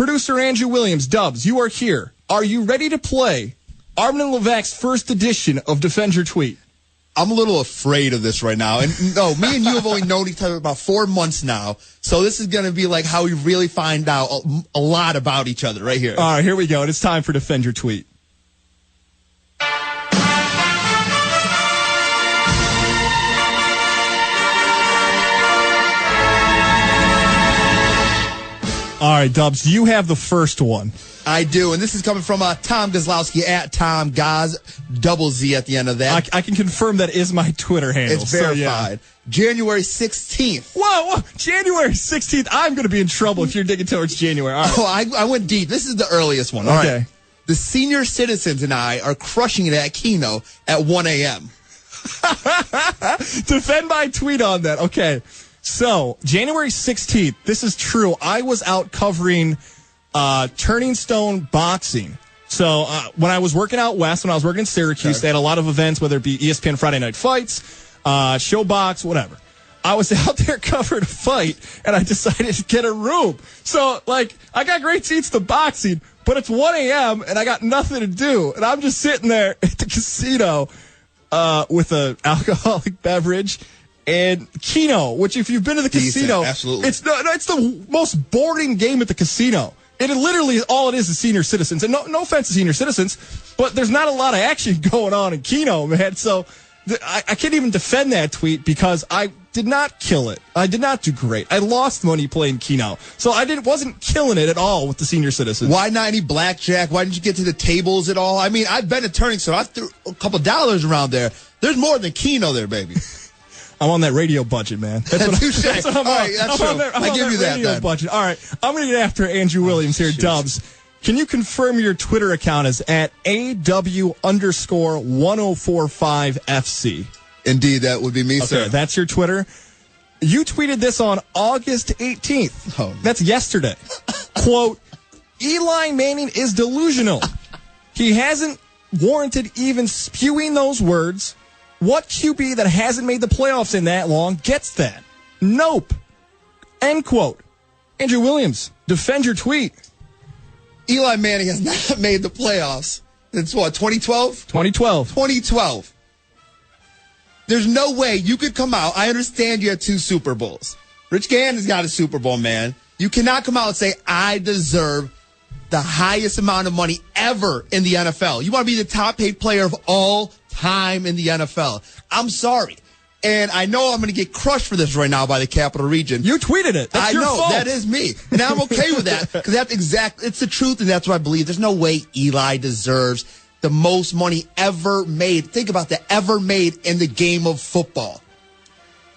Producer Andrew Williams, Dubs, you are here. Are you ready to play Armin and Levac's first edition of Defend Your Tweet? I'm a little afraid of this right now. And no, me and you have only known each other about 4 months now. So this is going to be like how we really find out a lot about each other right here. All right, here we go. And it's time for Defend Your Tweet. All right, Dubs, you have the first one. I do, and this is coming from Tom Gozlowski at Tom Goz, double Z at the end of that. I can confirm that is my Twitter handle. It's verified. So, yeah. January 16th. Whoa, January 16th. I'm going to be in trouble if you're digging towards January. All right. Oh, I went deep. This is the earliest one. Okay. All right. The senior citizens and I are crushing it at Keno at 1 a.m. Defend my tweet on that. Okay. So, January 16th, this is true. I was out covering Turning Stone boxing. So, when I was working out west, when I was working in Syracuse, they had a lot of events, whether it be ESPN Friday Night Fights, Showbox, whatever. I was out there covering a fight, and I decided to get a room. So, like, I got great seats to boxing, but it's 1 a.m., and I got nothing to do. And I'm just sitting there at the casino with an alcoholic beverage. And Keno, which if you've been to the casino, absolutely. it's the most boring game at the casino. It literally, all it is senior citizens. And no offense to senior citizens, but there's not a lot of action going on in Keno, man. So I can't even defend that tweet because I did not kill it. I did not do great. I lost money playing Keno. So wasn't killing it at all with the senior citizens. Why not any blackjack? Why didn't you get to the tables at all? I mean, I've been at Turning Stone. I threw a couple dollars around there. There's more than Keno there, baby. I'm on that radio budget, man. That's what I'm on. All right, that's true. I give you that radio then. Budget. All right, I'm going to get after Andrew Williams here, Dubs. Can you confirm your Twitter account is at AW_1045FC? Indeed, that would be me, sir. Okay, that's your Twitter. You tweeted this on August 18th. Oh. That's yesterday. Quote, Eli Manning is delusional. He hasn't warranted even spewing those words. What QB that hasn't made the playoffs in that long gets that? Nope. End quote. Andrew Williams, defend your tweet. Eli Manning has not made the playoffs. It's what, 2012? 2012. 2012. There's no way you could come out. I understand you had 2 Super Bowls. Rich Gannon's got a Super Bowl, man. You cannot come out and say, I deserve the highest amount of money ever in the NFL. You want to be the top paid player of all time in the NFL. I'm sorry. And I know I'm going to get crushed for this right now by the Capital Region. You tweeted it. That's your fault. That is me. And I'm okay with that because it's the truth and that's what I believe. There's no way Eli deserves the most money ever made. Think about that, ever made in the game of football.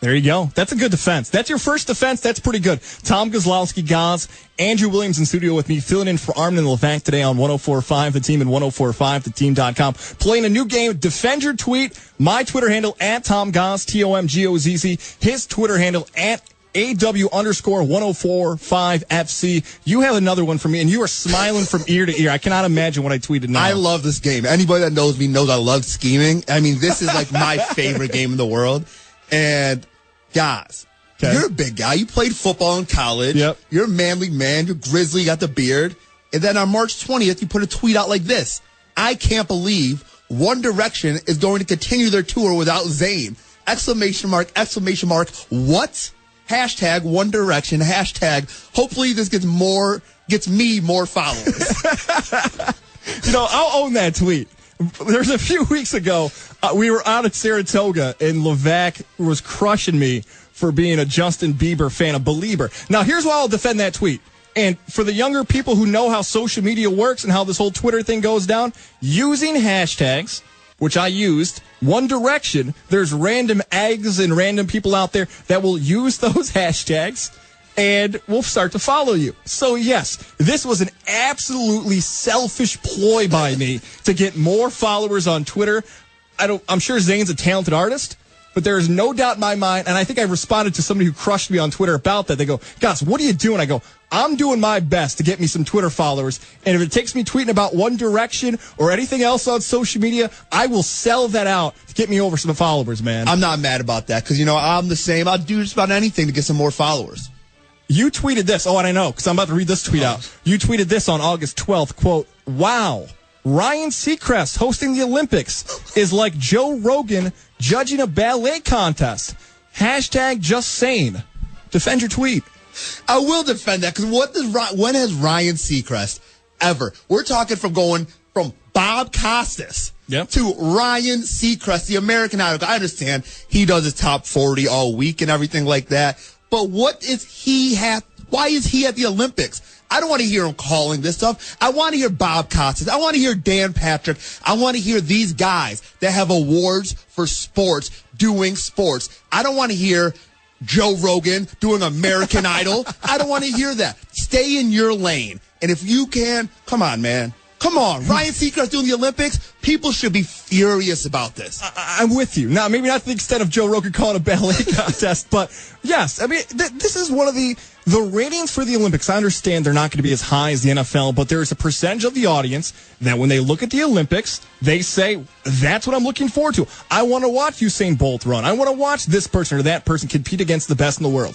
There you go. That's a good defense. That's your first defense. That's pretty good. Tom Gozlowski, Goz, Andrew Williams in studio with me, filling in for Armin and Levac today on 104.5 The Team and 104.5theteam.com. Playing a new game. Defend your tweet. My Twitter handle at Tom Goz, TOMGOZZ. His Twitter handle at AW_1045FC. You have another one for me, and you are smiling from ear to ear. I cannot imagine what I tweeted now. I love this game. Anybody that knows me knows I love scheming. I mean, this is like my favorite game in the world. And guys, you're a big guy. You played football in college. Yep. You're a manly man. You're grizzly. You got the beard. And then on March 20th, you put a tweet out like this. I can't believe One Direction is going to continue their tour without Zayn. Exclamation mark, exclamation mark. What? Hashtag One Direction. Hashtag hopefully this gets me more followers. I'll own that tweet. There's a few weeks ago, we were out at Saratoga, and Levac was crushing me for being a Justin Bieber fan, a Belieber. Now, here's why I'll defend that tweet. And for the younger people who know how social media works and how this whole Twitter thing goes down, using hashtags, which I used, One Direction, there's random eggs and random people out there that will use those hashtags and will start to follow you. So, yes, this was an absolutely selfish ploy by me to get more followers on Twitter. I'm sure Zayn's a talented artist, but there is no doubt in my mind, and I think I responded to somebody who crushed me on Twitter about that. They go, Goss, what are you doing? I go, I'm doing my best to get me some Twitter followers, and if it takes me tweeting about One Direction or anything else on social media, I will sell that out to get me over some followers, man. I'm not mad about that because, I'm the same. I'll do just about anything to get some more followers. You tweeted this. Oh, and I know, because I'm about to read this tweet out. You tweeted this on August 12th, quote, "Wow, Ryan Seacrest hosting the Olympics is like Joe Rogan judging a ballet contest. Hashtag just sane." Defend your tweet. I will defend that, because when has Ryan Seacrest ever? We're talking from going from Bob Costas to Ryan Seacrest, the American Idol. I understand he does his top 40 all week and everything like that. But why is he at the Olympics? I don't want to hear him calling this stuff. I want to hear Bob Costas. I want to hear Dan Patrick. I want to hear these guys that have awards for sports doing sports. I don't want to hear Joe Rogan doing American Idol. I don't want to hear that. Stay in your lane. And if you can, come on, man. Come on. Ryan Seacrest doing the Olympics, people should be furious about this. I'm with you. Now, maybe not to the extent of Joe Rogan calling a ballet contest, but yes, I mean, this is one of the ratings for the Olympics. I understand they're not going to be as high as the NFL, but there is a percentage of the audience that when they look at the Olympics, they say, that's what I'm looking forward to. I want to watch Usain Bolt run. I want to watch this person or that person compete against the best in the world.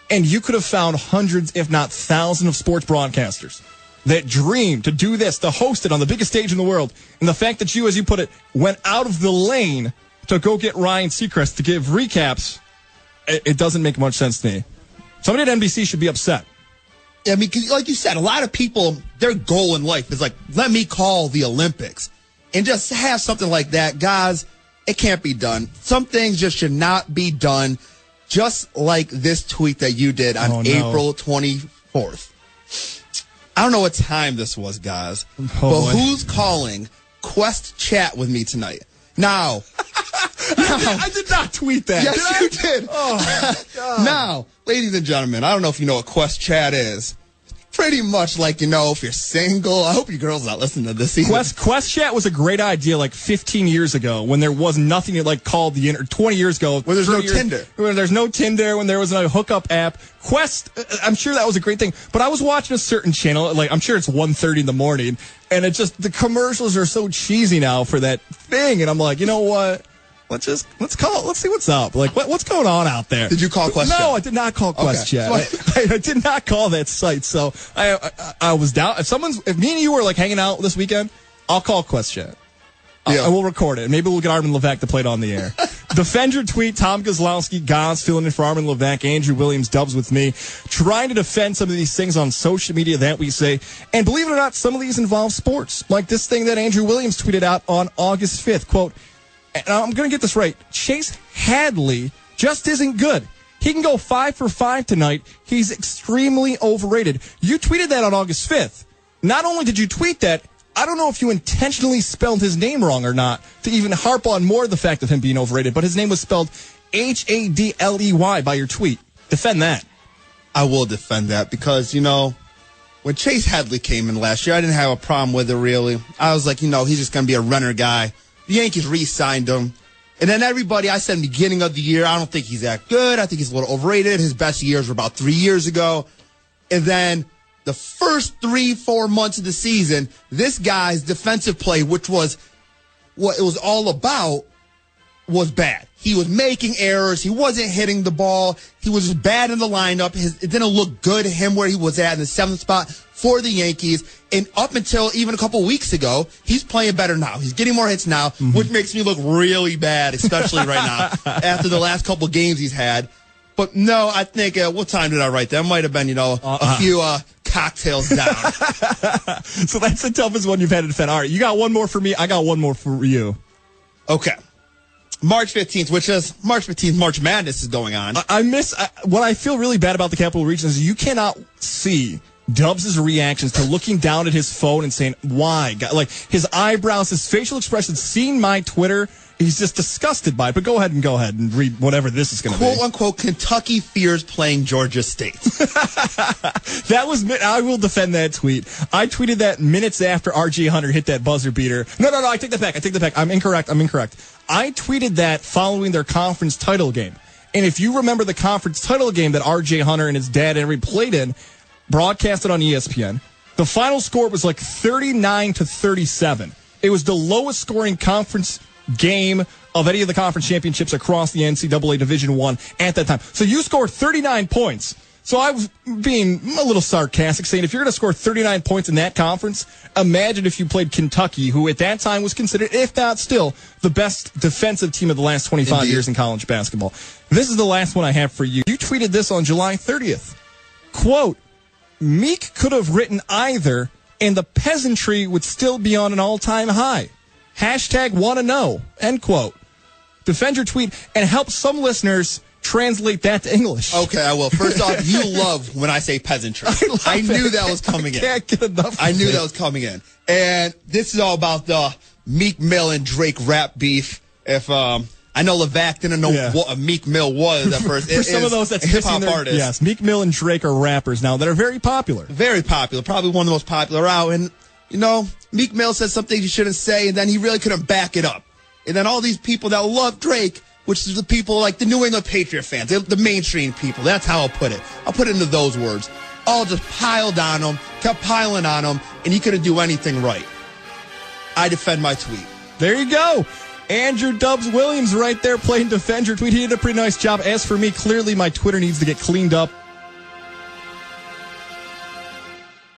And you could have found hundreds, if not thousands, of sports broadcasters that dream to do this, to host it on the biggest stage in the world. And the fact that you, as you put it, went out of the lane to go get Ryan Seacrest to give recaps, it doesn't make much sense to me. Somebody at NBC should be upset. I mean, 'cause like you said, a lot of people, their goal in life is like, let me call the Olympics. And just have something like that. Guys, it can't be done. Some things just should not be done. Just like this tweet that you did on April 24th. I don't know what time this was, guys, but who's calling Quest Chat with me tonight? Now, I did not tweet that. Yes, you did. Oh, God. Now, ladies and gentlemen, I don't know if you know what Quest Chat is. Pretty much like, if you're single. I hope your girl's not listening to this either. Quest Chat was a great idea like 15 years ago when there was nothing like called the internet. 20 years ago. When there's no Tinder. When there's no Tinder, when there was no hookup app. Quest, I'm sure that was a great thing. But I was watching a certain channel, like I'm sure it's 1:30 in the morning, and the commercials are so cheesy now for that thing. And I'm like, you know what? Let's call it. Let's see what's up. Like, what's going on out there? Did you call Quest Chat? No, I did not call Quest Chat. I did not call that site. So I was down. If me and you were like hanging out this weekend, I'll call Quest Chat. I will record it. Maybe we'll get Armin Levesque to play it on the air. Defend your tweet. Tom Gazlowski, Goss, filling in for Armin Levesque. Andrew Williams, Dubs with me. Trying to defend some of these things on social media that we say. And believe it or not, some of these involve sports. Like this thing that Andrew Williams tweeted out on August 5th. Quote, and I'm going to get this right. Chase Hadley just isn't good. He can go 5 for 5 tonight. He's extremely overrated. You tweeted that on August 5th. Not only did you tweet that, I don't know if you intentionally spelled his name wrong or not to even harp on more of the fact of him being overrated, but his name was spelled Hadley by your tweet. Defend that. I will defend that because, when Chase Hadley came in last year, I didn't have a problem with it, really. I was like, he's just going to be a runner guy. The Yankees re-signed him. And then everybody, I said in the beginning of the year, I don't think he's that good. I think he's a little overrated. His best years were about 3 years ago. And then the first 3-4 months of the season, this guy's defensive play, which was what it was all about, was bad. He was making errors. He wasn't hitting the ball. He was just bad in the lineup. It didn't look good to him where he was at in the 7th spot for the Yankees. And up until even a couple weeks ago, he's playing better now. He's getting more hits now, which makes me look really bad, especially right now, after the last couple games he's had. But no, I think, what time did I write that? It might have been, a few cocktails down. So that's the toughest one you've had to defend. All right, you got one more for me. I got one more for you. Okay. March 15th, which is March 15th, March Madness is going on. What I feel really bad about the Capital Region is you cannot see Dubs' reactions to looking down at his phone and saying, why? Like his eyebrows, his facial expressions, seeing my Twitter, he's just disgusted by it. But go ahead and read whatever this is going to be. Quote unquote, Kentucky fears playing Georgia State. I will defend that tweet. I tweeted that minutes after R.J. Hunter hit that buzzer beater. No, I take that back. I'm incorrect. I tweeted that following their conference title game. And if you remember the conference title game that R.J. Hunter and his dad and everybody played in, broadcasted on ESPN, the final score was like 39-37. It was the lowest scoring conference game of any of the conference championships across the NCAA Division I at that time. So you scored 39 points. So I was being a little sarcastic, saying if you're going to score 39 points in that conference, imagine if you played Kentucky, who at that time was considered, if not still, the best defensive team of the last 25 years in college basketball. This is the last one I have for you. You tweeted this on July 30th. Quote, Meek could have written either, and the peasantry would still be on an all-time high. Hashtag wanna know. End quote. Defend your tweet and help some listeners translate that to English. Okay, I will. First off, you love when I say peasantry. I knew that was coming in. Can't get enough. I knew that was coming in. And this is all about the Meek Mill and Drake rap beef. If I know Levac didn't know what a Meek Mill was at first. For some of those that's hip-hop artists. Yes, Meek Mill and Drake are rappers now that are very popular. Very popular. Probably one of the most popular out. And, you know, Meek Mill said something he shouldn't say, and then he really couldn't back it up. And then all these people that love Drake, which is the people like the New England Patriot fans, the mainstream people. That's how I'll put it. I'll put it into those words. All just piled on him, kept piling on him, and he couldn't do anything right. I defend my tweet. There you go. Andrew Dubs Williams right there playing Defend Your Tweet. He did a pretty nice job. As for me, clearly my Twitter needs to get cleaned up.